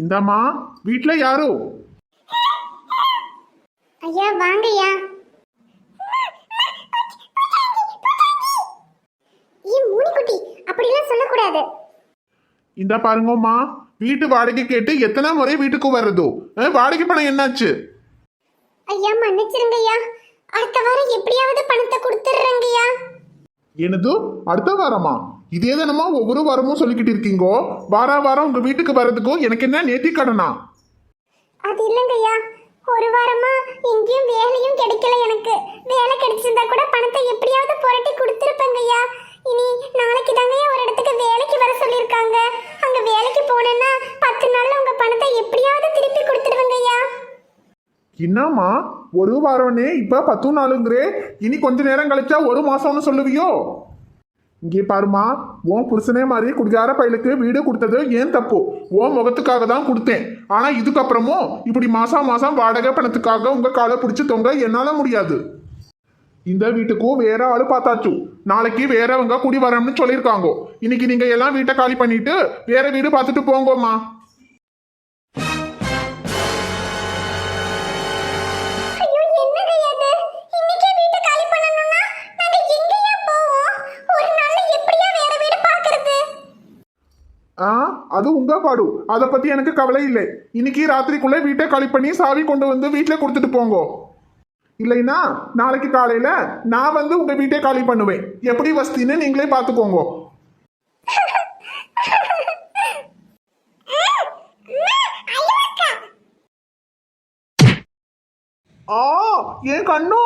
இந்தாம்மா, வீட்ல யாரு? ஐயா வாங்கய்யா. மூணிக்குட்டி அப்படிலாம் சொல்லக்கூடாது. இந்த பாருங்கம்மா, வீட்டு வாடகை கேட்டு எத்தனை முறை வீட்டுக்கு வர்றதோ? வாடகை பணம் என்னாச்சு? ஐயா மன்னிச்சிருங்கய்யா, அடுத்த வாரம் எப்படியாவது பணத்தை கொடுத்துடுறேங்கய்யா. என்னது அடுத்த வாரமா? இதே தானமா ஒவ்வொரு வாரமும் சொல்லிக்கிட்டு இருக்கீங்கோ. வாரம் உங்க வீட்டுக்கு வர்றதுக்கும் எனக்கு என்ன நேர்த்தி கடனா? அது இல்லைங்கய்யா, ஒரு வாரமா எங்கேயும் வேலையும் கிடைக்கல. எனக்கு வேலை கிடைச்சிருந்தா கூட பணத்தை எப்படியாவது புரட்டி கொடுத்துருப்பேங்கய்யா. இனி நாளைக்கு தாங்கய்யா ஒரு இடத்துக்கு வேலைக்கு வர சொல்லியிருக்காங்க. அங்க வேலைக்கு போனேன்னா 10 நாள்ல உங்க பணத்தை எப்படியாவது திருப்பி கொடுத்துடுவேங்கய்யா. என்னம்மா ஒரு வாரம்னே இப்ப 10 நாளுங்கிறே? இனி கொஞ்ச நேரம் கழிச்சா ஒரு மாசம்னு சொல்லுவியோ? இங்கே பாருமா, உன் புருஷனே மாதிரி குடிகார பையலுக்கு வீடு கொடுத்தது ஏன் தப்பு? உன் முகத்துக்காக தான் கொடுத்தேன். ஆனா இதுக்கப்புறமும் இப்படி மாசம் வாடகை பணத்துக்காக உங்க காலை பிடிச்சி தொங்க என்னால முடியாது. இந்த வீட்டுக்கும் வேற ஆளு பார்த்தாச்சு. நாளைக்கு வேறவங்க குடி வரணும்னு சொல்லியிருக்காங்க. இன்னைக்கு நீங்க எல்லாம் வீட்டை காலி பண்ணிட்டு வேற வீடு பார்த்துட்டு போங்கம்மா. அது உங்க பாடு, அதை பத்தி எனக்கு கவலை இல்லை. இன்னைக்கு ராத்திரிக்குள்ள வீட்டை காலி பண்ணி சாவி கொண்டு வந்து வீட்டுல கொடுத்துட்டு போங்க. இல்லைன்னா நாளைக்கு காலையில நான் வந்து உங்க வீட்டை காலி பண்ணுவேன். எப்படி வசதின்னு நீங்களே பாத்துக்கோங்க. ஏன் கண்ணு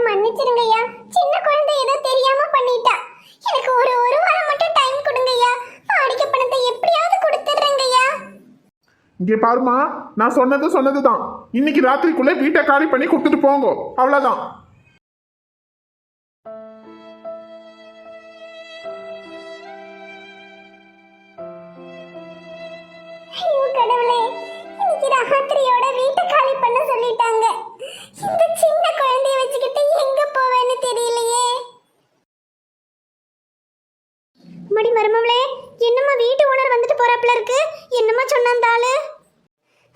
மன்னிச்சிருங்கய்யா, சின்ன குழந்தை ஏதோ தெரியாம பண்ணிட்டா. எனக்கு ஒரு வாரம் மட்டும் டைம் கொடுங்கய்யா. வாடகை பணத்தை எப்படியாவது கொடுத்துடுறேங்கய்யா. இங்கே பாருமா, நான் சொன்னதுதான். இன்னைக்கு ராத்திரிக்குள்ள வீட்டை காலி பண்ணி கொடுத்துட்டு போங்க, அவ்வளவுதான். ஐயோ கடவுளே, இன்னைக்கு ராத்திரியோட வீட்டை காலி பண்ண சொல்லிட்டாங்க. இந்த சின்ன குழந்தைய வச்சுக்கிட்டு எங்க போவேன்னு தெரியலையே. மடி மருமவளே, என்னம்மா வீட்டு ஓனர் வந்துட்டு போறாப்ல இருக்கு? என்னம்மா சொன்னாந்தாளு?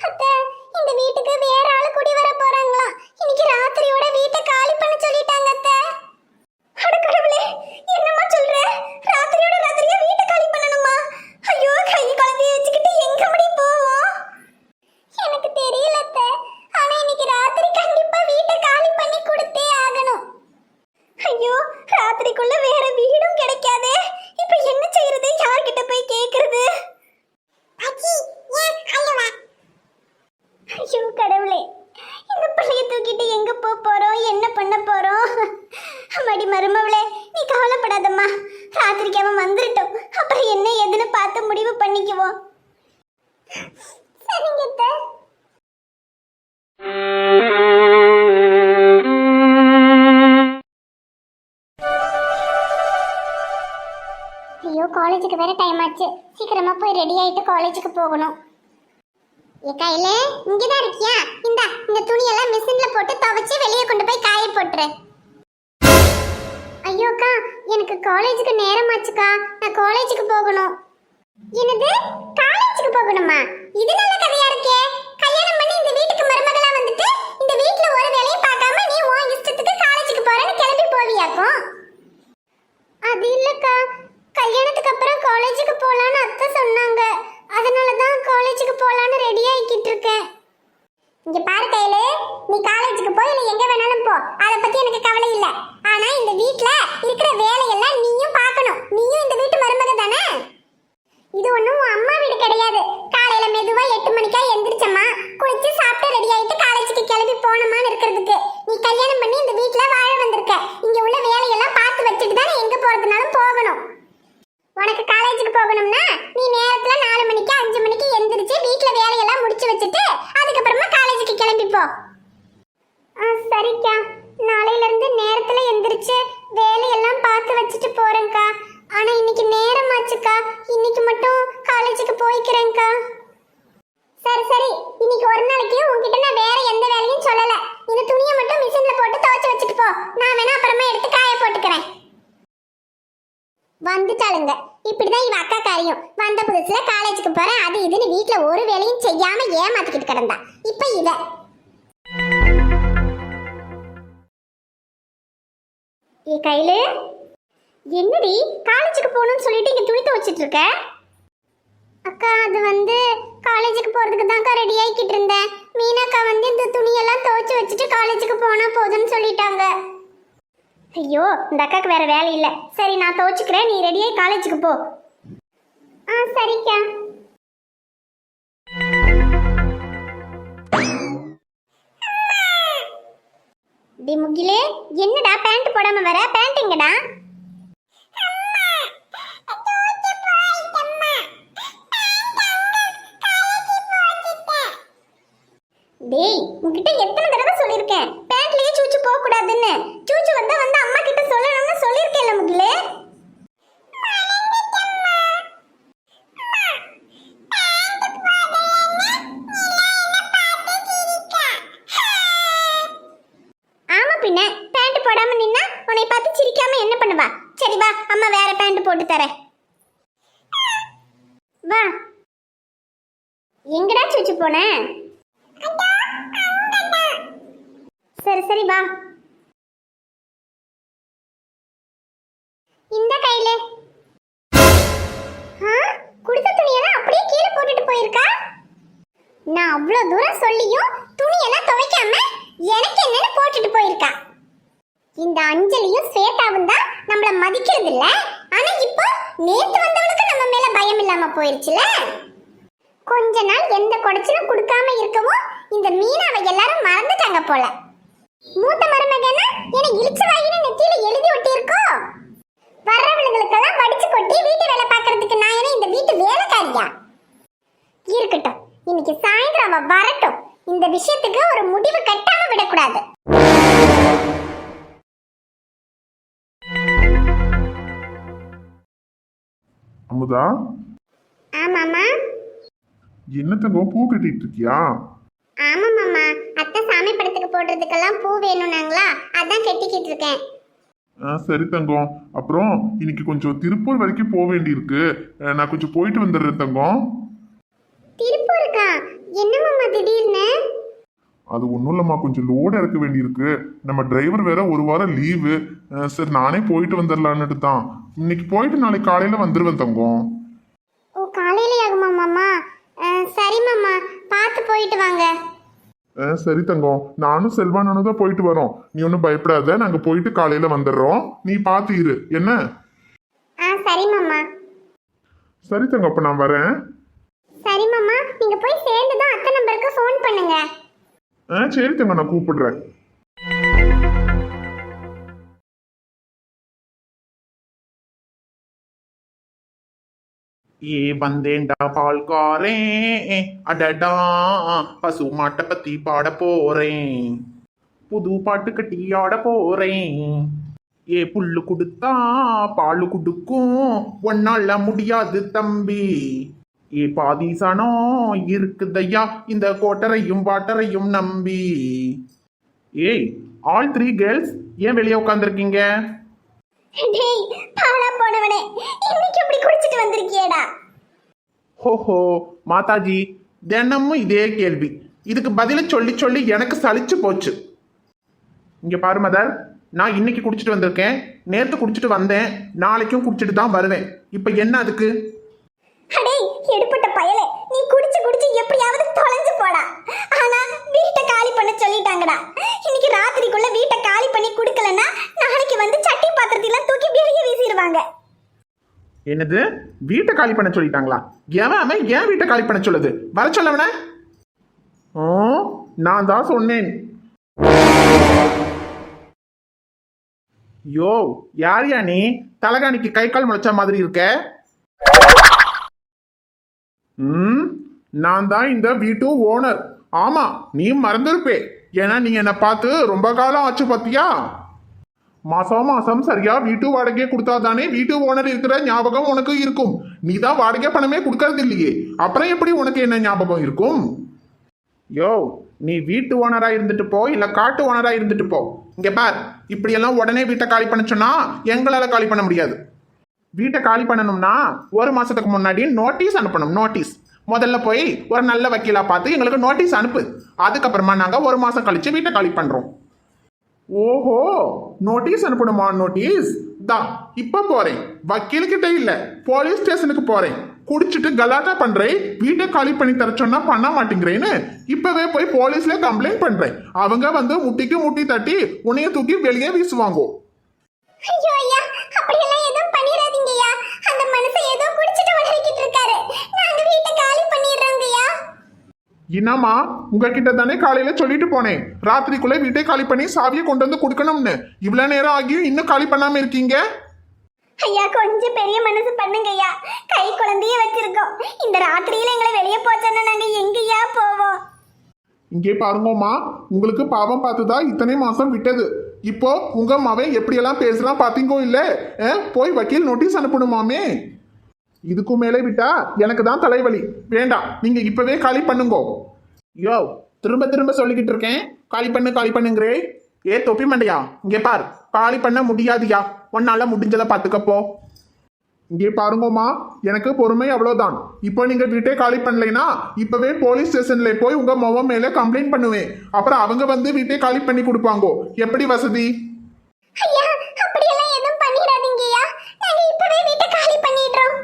அத்தை, இந்த வீட்டுக்கு வேற ஆளு குடி வர போறாங்களா? இன்னைக்கு ராத்திரியோட வீட்டை காலி பண்ண சொல்லிட்டாங்க அத்தை. அட கடவுளே, என்னம்மா சொல்ற? ராத்திரியா வீட்டை காலி பண்ணணுமா? ஐயோ, கை குழந்தைய வச்சுக்கிட்டு எங்க மடி போவோம்? எனக்கு தெரியல அத்தை, ஆனா இன்னைக்கு ராத்திரி கண்டிப்பா வீட்டை காலி பண்ணி கொடுத்தே ஆகணும். ஐயோ, ராத்திரிக்குள்ள வேற வீடும் கிடைக்காதே. இப்ப என்ன செய்யறது? யார்கிட்ட போய் கேக்குறது? ஐயோ கடவுளே, இந்த பிள்ளைய தூக்கிட்டு எங்க போறோம், என்ன பண்ண போறோம்? மடி மருமவளே, நீ கவலைப்படாதம்மா. ராத்திரிக்கு அவன் வந்துட்டோம், அப்புறம் என்ன ஏதுன்னு பார்த்து முடிவு பண்ணிக்குவோம். சரிங்க அத்தை. ஐயோ, காலேஜுக்கு வேற டைம் ஆச்சு. சீக்கிரமா போய் ரெடி ஆயிட்டு காலேஜுக்கு போகணும். கையில இங்கதான் இருக்கியா? இந்த துணியெல்லாம் மிஷின்ல போட்டு துவைச்சு வெளியே கொண்டு போய் காய போட்டுரு. ஐயோக்கா, எனக்கு காலேஜுக்கு நேரம் ஆச்சுக்கா. நான் காலேஜுக்கு போகணும். என்னது, காலேஜுக்கு போகணுமா? இது நல்ல கதையா இருக்கே. கல்யாணம் பண்ணி இந்த வீட்டுக்கு மருமகளா வந்துட்டு இந்த வீட்ல ஒரு வேலையும் பார்க்காம நீ உன் இஷ்டத்துக்கு காலேஜுக்கு போறேன்னு கிளம்பி போவியாக்கும்? அது இல்லக்கா, கல்யாணத்துக்கு அப்புறம் காலேஜுக்கு போலான்னு அத்தை சொன்னாங்க. அதனாலதான் காலேஜுக்கு போலான்னு ரெடி ஆகிக்கிட்டு இருக்கேன். இங்க பாரு கையில, நீ காலேஜுக்கு போய் இல்ல எங்க வேணாலும் போ, அத பத்தி எனக்கு கவலை இல்ல. ஆனா இந்த வீட்ல இருக்கிற வேலையெல்லாம் நீயும் பார்க்கணும். நீயும் இந்த வீட்டு மருமக தானே. இது ஒண்ணும் உன் அம்மா வீடு கிடையாது. காலையில மெதுவா 8 மணிக்கா எந்திரிச்சம்மா, குளிச்சு சாப்பிட்டு ரெடி ஆயிட்டு காலேஜுக்கு கிளம்பி போனோமான்னு இருக்கிறதுக்கு. நீ கல்யாணம் பண்ணி இந்த வீட்ல வாழ வந்திருக்க. இங்க உள்ள வேலையெல்லாம் பார்த்து வச்சுட்டு தானே எங்க போறதுனாலும் போகணும். உனக்கு காலேஜுக்கு போகணும்னா நீ நேரத்துல 4 மணிக்கு 5 மணிக்கு எந்திரிச்சு வீட்ல வேலையெல்லாம் முடிச்சு வச்சுட்டு அதுக்கப்புறமா காலேஜுக்கு கிளம்பி போ. சரிக்கா, நாளையில இருந்து நேரத்துல எந்திரிச்சு வேலையெல்லாம் பார்த்து வச்சுட்டு போறேன்க்கா. ஆனா இன்னைக்கு நேரம் ஆச்சுக்கா. இன்னைக்கு மட்டும் காலேஜுக்கு போய்க்கிறேன். வந்துட்டேன்க்கா. சரி சரி, இன்னைக்கு ஒரு நாளைக்கு உன்கிட்ட நான் வேற எந்த வேலையும் சொல்லல. இந்த துணியை மட்டும் மிஷின்ல போட்டு துவைச்சு வச்சுட்டு போ. நான் வேணா அப்புறமா எடுத்து காய போட்டுக்கிறேன். வந்துட்டாளுங்க. இப்படிதான் இவ அக்கா காரியம். வந்த புதுசுல காலேஜுக்கு போறேன் அது இதுன்னு வீட்டுல ஒரு வேலையும் செய்யாம ஏமாத்திக்கிட்டு கிடந்தா. இப்ப இவ ஏ கையில என்னடி காலேஜுக்கு போகணும்னு சொல்லிட்டு இங்க துணி துவைச்சிட்டு இருக்க? அக்கா அது வந்து காலேஜுக்கு போறதுக்கு தான்க்கா ரெடி ஆகிக்கிட்டு இருந்தேன். மீனாக்கா வந்து இந்த துணியெல்லாம் துவைச்சு வச்சுட்டு காலேஜுக்கு போனா போதும்னு சொல்லிட்டாங்க. ஐயோ, இந்த அக்காக்கு வேற வேலை இல்லை. சரி நான் துவைச்சுக்கிறேன், நீ ரெடியாகி காலேஜுக்கு போ. ஆ சரிக்கா. டி முகிலே, என்னடா பேண்ட் போடாம வர? பேண்ட் எங்கடா? டேய், உன்கிட்ட எத்தனை தடவை சொல்லிருக்கேன் பேண்ட்லயே சூச்சு போக கூடாதுன்னு. சூச்சு வந்தா வந்து அம்மா கிட்ட சொல்லணும்னு சொல்லிருக்கேன்ல முகிலே. ஆமா பின்ன, பேண்ட் போடாம நின்னா உன்னை பார்த்து சிரிக்காம என்ன பண்ணுவா? சரி வா, அம்மா வேற பேண்ட் போட்டு தரேன். வா. எங்கடா சூச்சு போன? சரி சரி வா. இந்த கையில குடுத்த துணியெல்லாம் அப்படியே கீழே போட்டுட்டு போயிருக்கா. நான் அவ்வளவு தூரம் சொல்லியும் துணியெல்லாம் துவைக்காம எனக்கு என்னன்னு போட்டுட்டு போயிருக்கா. இந்த அஞ்சலியும் ஸ்வேதாவும் தான் நம்மள மதிக்கிறது இல்ல. ஆனா இப்போ நேத்து வந்தவளுக்கு நம்ம மேல பயம் இல்லாம போயிருச்சுல. கொஞ்ச நாள் எந்த குடைச்சலும் கொடுக்காம இருக்கவும் இந்த மீனாவை எல்லாரும் மறந்துட்டாங்க போல. மூத்த மருமகனா என இழுச்ச வாயின நெத்தியில எழுதி ஒட்டி இருக்கோ. வர்றவளுங்களுக்கெல்லாம் வடிச்சு கொட்டி வீட்டு வேலை பார்க்கறதுக்கு நான் என்ன இந்த வீட்டு வேலைக்காரியா? இருக்கட்டும், இன்னைக்கு சாயந்தரம் அவ வரட்டும். இந்த விஷயத்துக்கு ஒரு முடிவு கட்டாம விடக்கூடாது. அமுதா, ஆமாமா. என்ன தங்கம் பூ கட்டிட்டு இருக்கியா? ஆமா மாமா, அத்தை சாமி படத்துக்கு போடுறதுக்கெல்லாம் பூ வேணும்னாங்களா, அதான் கட்டிக்கிட்டு இருக்கேன். சரி தங்கம். அப்புறம் இன்னைக்கு கொஞ்சம் திருப்பூர் வரைக்கும் போக வேண்டியிருக்கு. நான் கொஞ்சம் போயிட்டு வந்துடுறேன் தங்கம். திருப்பூருக்கா? என்ன மாமா திடீர்னு? அது ஒன்றும் இல்லைம்மா, கொஞ்சம் லோடு இறக்க வேண்டியிருக்கு. நம்ம டிரைவர் வேற ஒரு வாரம் லீவு. சரி நானே போயிட்டு வந்துடலான்னுட்டு தான். இன்னைக்கு போயிட்டு நாளைக்கு காலையில் வந்துடுவேன் தங்கம். ஓ, காலையிலே ஆகுமா மாமா? சரி மாமா, பார்த்து போயிட்டு வாங்க. சரி தங்கம், நானும் செல்வானும் தான் போயிட்டு வரோம். நீ ஒன்றும் பயப்படாத, நாங்கள் போயிட்டு காலையில் வந்துடுறோம். நீ பார்த்து இரு என்ன? சரி மாமா. சரி தங்கம், அப்போ நான் வரேன். சரி மாமா, நீங்க போய் சேர்ந்துதான் அத்தை நம்பருக்கு ஃபோன் பண்ணுங்க. சரி தங்கம், நான் கூப்பிடுறேன். ஏ வந்தேன்டா பால்காரே, அடடா பசு மாட்டை பத்தி பாட போறேன், புது பாட்டு கட்டி ஆட போறேன். ஏ புல்லு கொடுத்தா பாலு கொடுக்கும், ஒன்னால முடியாது தம்பி. ஏ பாதிசனம் இருக்குதையா இந்த கோட்டரையும் பாட்டரையும் நம்பி. ஏய், ஆல் 3 கேர்ள்ஸ் ஏன் வெளியே உட்காந்துருக்கீங்க? டேய் பாலா போனவனே, இன்னைக்கு இப்படி குடிச்சிட்டு வந்திருக்கியேடா. ஹோஹோ மாதாஜி, தினமும் இதே கேள்வி. இதுக்கு பதில சொல்லி சொல்லி எனக்கு சலிச்சு போச்சு. இங்க பாரு மதர், நான் இன்னைக்கு குடிச்சிட்டு வந்திருக்கேன், நேற்று குடிச்சிட்டு வந்தேன், நாளைக்கும் குடிச்சிட்டு தான் வருவேன். இப்ப என்ன அதுக்கு? அடே எடுப்பட்ட பயலே, நீ குடிச்சு குடிச்சு எப்படியாவது தொலைஞ்சு போடா. ஆனா வீட்டை காலி பண்ண சொல்லிட்டாங்கடா. இன்னைக்கு ராத்திரிக்குள்ள வீட்டை காலி பண்ணி குடுக்கலன்னா நாளைக்கு வந்து சட்டி பாத்திரத்தெல்லாம் தூக்கி வெளியே வீசிடுவாங்க. என்னது, வீட்டை காலி பண்ண சொல்லிட்டாங்களா? அவன் ஏன் வீட்டை காலி பண்ண சொல்லுது? வர சொல்லவன. நான் தான் சொன்னேன். யோ, யார் யா நீ? தலகாணிக்கு கை கால் முளைச்ச மாதிரி இருக்க. நான் தான் இந்த வீட்டு ஓனர். ஆமா, நீ மறந்துருப்பே. ஏன்னா நீ என்னை பார்த்து ரொம்ப காலம் ஆச்சு பார்த்தியா? மாசம் மாசம் சரியா வீட்டு வாடகையை கொடுத்தாதானே வீட்டு ஓனர் இருக்கிற ஞாபகம் உனக்கு இருக்கும். நீ தான் வாடகை பணமே கொடுக்கறது இல்லையே, அப்புறம் எப்படி உனக்கு என்ன ஞாபகம் இருக்கும்? யோ, நீ வீட்டு ஓனரா இருந்துட்டு போ இல்ல காட்டு ஓனரா இருந்துட்டு போ. இங்க பார், இப்படியெல்லாம் உடனே வீட்டை காலி பண்ண சொன்னா எங்களால காலி பண்ண முடியாது. வீட்டை காலி பண்ணணும்னா 1 மாசத்துக்கு முன்னாடி நோட்டீஸ் அனுப்பணும். நோட்டீஸ் முதல்ல போய் ஒரு நல்ல வக்கீலா பார்த்து எங்களுக்கு நோட்டீஸ் அனுப்பு. அதுக்கப்புறமா நாங்க 1 மாசம் கழிச்சு வீட்டை காலி பண்றோம். ஓஹோ, நோட்டீஸ் அனுப்பணுமா? நோட்டீஸ் தான் இப்ப போறேன். வக்கீல் கிட்ட இல்ல, போலீஸ் ஸ்டேஷனுக்கு போறேன். குடிச்சிட்டு கலாட்டா பண்றேன், வீட்டை காலி பண்ணி தர சொன்னா பண்ண மாட்டேங்கிறேன்னு இப்பவே போய் போலீஸ்ல கம்ப்ளைண்ட் பண்றேன். அவங்க வந்து முட்டிக்கு முட்டி தட்டி உன்னைய தூக்கி வெளியே வீசுவாங்கோ. ஐயோ ஐயா, அப்படியெல்லாம் எதுவும் பண்ணிடாதீங்கய்யா. அந்த மனுஷன் ஏதோ குடிச்சிட்டு உளறிக்கிட்டு இருக்காரு. நாங்க வீட்டை காலி பண்ணிடுறோங்கய்யா. என்னம்மா, உங்ககிட்ட தானே காலையில சொல்லிட்டு போனேன், ராத்திரிக்குள்ள வீட்டை காலி பண்ணி சாவியை கொண்டு வந்து கொடுக்கணும்னு. இவ்வளவு நேரம் ஆகியும் இன்னும் காலி பண்ணாம இருக்கீங்க. ஐயா, கொஞ்சம் பெரிய மனசு பண்ணுங்கய்யா. கை குழந்தைய வச்சிருக்கோம். இந்த ராத்திரியில எங்களை வெளியே போச்சோன்னா நாங்க எங்கய்யா போவோம்? இங்கே பாருங்கம்மா, உங்களுக்கு பாவம் பார்த்துதான் இத்தனை மாசம் விட்டது. இப்போ உங்க மவன் எப்படியெல்லாம் பேசுறான் பாத்தீங்கோ இல்ல? போய் வக்கீல் நோட்டீஸ் அனுப்பணுமாமே. இதுக்கு மேலே விட்டா எனக்கு தான் தலைவலி. வேண்டாம், நீங்க இப்பவே காலி பண்ணுங்கோ. யோ, திரும்ப திரும்ப சொல்லிக்கிட்டு இருக்கேன், காலி பண்ணுங்கிறே. ஏ தொப்பி மண்டையா, இங்கே பார், காலி பண்ண முடியாதியா. உன்னால முடிஞ்சதை பார்த்துக்கப்போ. இங்கே பாருங்கம்மா, எனக்கு பொறுமை அவ்வளோதான். இப்போ நீங்க வீட்டை காலி பண்ணலைன்னா இப்பவே போலீஸ் ஸ்டேஷன்ல போய் உங்க மவன் மேல கம்ப்ளைண்ட் பண்ணுவேன். அப்புறம் அவங்க வந்து வீட்டை காலி பண்ணி கொடுப்பாங்கோ. எப்படி வசதி? ஐயா, அப்படியெல்லாம் எதுவும் பண்ணிடாதீங்கய்யா. நாங்க இப்பவே வீட்டை காலி பண்ணிடுறோம்.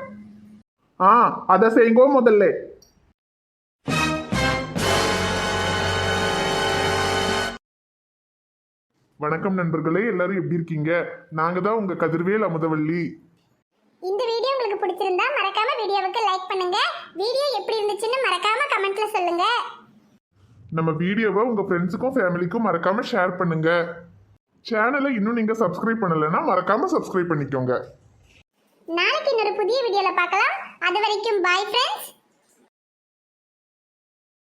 அதை செய்யுங்கோ முதல்ல. வணக்கம் நண்பர்களே, எல்லாரும் எப்படி இருக்கீங்க? நாங்க தான் உங்க கதிர்வேல் அமுதவள்ளி. இந்த வீடியோ உங்களுக்கு பிடிச்சிருந்தா மறக்காம வீடியோவுக்கு லைக் பண்ணுங்க. வீடியோ எப்படி இருந்துச்சுன்னு மறக்காம கமெண்ட்ல சொல்லுங்க. நம்ம வீடியோவை உங்க ஃப்ரெண்ட்ஸுக்கும் ஃபேமிலிக்கும் மறக்காம ஷேர் பண்ணுங்க. சேனலை இன்னும் நீங்க சப்ஸ்கிரைப் பண்ணலைன்னா மறக்காம சப்ஸ்கிரைப் பண்ணிக்கோங்க. நாளைக்கு இன்னொரு புதிய வீடியோல பார்க்கலாம். அது வரைக்கும் பாய் ஃப்ரெண்ட்ஸ்.